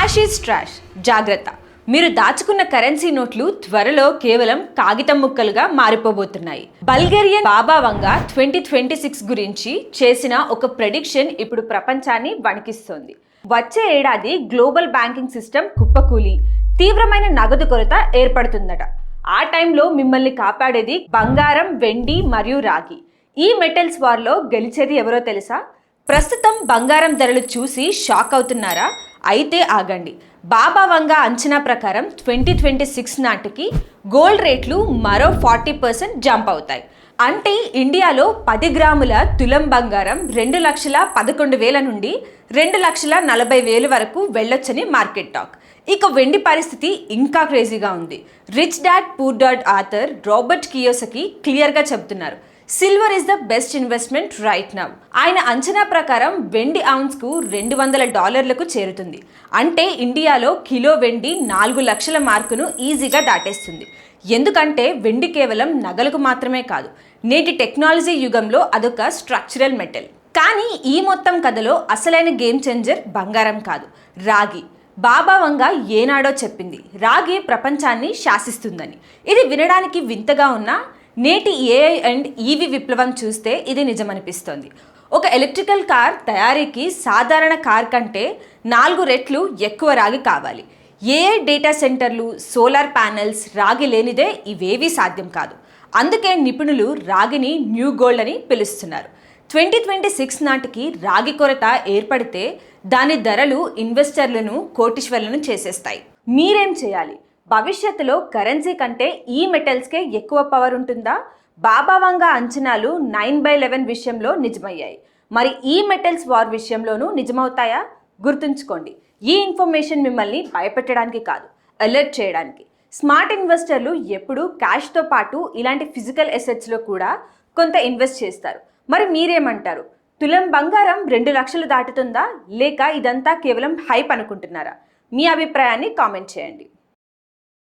Cash is trash, జాగ్రత్త. మీరు దాచుకున్న కరెన్సీ నోట్లు త్వరలో కేవలం కాగితం ముక్కలుగా మారిపోబోతున్నాయి. బల్గేరియన్ బాబా వంగా 2026 గురించి చేసిన ఒక ప్రెడిక్షన్ ఇప్పుడు ప్రపంచాన్ని వణికిస్తోంది. వచ్చే ఏడాది గ్లోబల్ బ్యాంకింగ్ సిస్టమ్ కుప్పకూలి తీవ్రమైన నగదు కొరత ఏర్పడుతుందట. ఆ టైంలో మిమ్మల్ని కాపాడేది బంగారం, వెండి మరియు రాగి. ఈ మెటల్స్ వార్లో గెలిచేది ఎవరో తెలుసా? ప్రస్తుతం బంగారం ధరలు చూసి షాక్ అవుతున్నారా? అయితే ఆగండి. బాబా వంగా అంచనా ప్రకారం 2026 నాటికి గోల్డ్ రేట్లు మరో 40% జంప్ అవుతాయి. అంటే ఇండియాలో 10 గ్రాముల తులం బంగారం 2,11,000 నుండి 2,40,000 వరకు వెళ్ళొచ్చని మార్కెట్ టాక్. ఇక వెండి పరిస్థితి ఇంకా క్రేజీగా ఉంది. Rich dad poor dad author Robert Kiyosaki క్లియర్గా చెబుతున్నారు, silver is the best investment right now. ఆయన అంచనా ప్రకారం వెండి ఔన్స్కు $200 చేరుతుంది. అంటే ఇండియాలో కిలో వెండి 4 లక్షల మార్కును ఈజీగా దాటేస్తుంది. ఎందుకంటే వెండి కేవలం నగలకు మాత్రమే కాదు, నేటి టెక్నాలజీ యుగంలో అదొక స్ట్రక్చరల్ మెటల్. కానీ ఈ మొత్తం కథలో అసలైన గేమ్ చేంజర్ బంగారం కాదు, రాగి. బాబా వంగా ఏనాడో చెప్పింది రాగి ప్రపంచాన్ని శాసిస్తుందని. ఇది వినడానికి వింతగా ఉన్నా నేటి ఏఐ అండ్ ఈవీ విప్లవం చూస్తే ఇది నిజమనిపిస్తోంది. ఒక ఎలక్ట్రికల్ కార్ తయారీకి సాధారణ కార్ కంటే 4 రెట్లు ఎక్కువ రాగి కావాలి. ఏఐ డేటా సెంటర్లు, సోలార్ ప్యానెల్స్, రాగి లేనిదే ఇవేవీ సాధ్యం కాదు. అందుకే నిపుణులు రాగిని న్యూ గోల్డ్ అని పిలుస్తున్నారు. 2026 నాటికి రాగి కొరత ఏర్పడితే దాని ధరలు ఇన్వెస్టర్లను కోటీశ్వర్లను చేసేస్తాయి. మీరేం చేయాలి? భవిష్యత్తులో కరెన్సీ కంటే ఈ మెటల్స్కే ఎక్కువ పవర్ ఉంటుందా? బాబా వంగా అంచనాలు 9/11 విషయంలో నిజమయ్యాయి. మరి ఈ మెటల్స్ వార్ విషయంలోనూ నిజమవుతాయా? గుర్తుంచుకోండి, ఈ ఇన్ఫర్మేషన్ మిమ్మల్ని భయపెట్టడానికి కాదు, అలర్ట్ చేయడానికి. స్మార్ట్ ఇన్వెస్టర్లు ఎప్పుడూ క్యాష్తో పాటు ఇలాంటి ఫిజికల్ అసెట్స్లో కూడా కొంత ఇన్వెస్ట్ చేస్తారు. మరి మీరేమంటారు? తులం బంగారం 2 లక్షలు దాటుతుందా, లేక ఇదంతా కేవలం హైప్ అనుకుంటున్నారా? మీ అభిప్రాయాన్ని కామెంట్ చేయండి.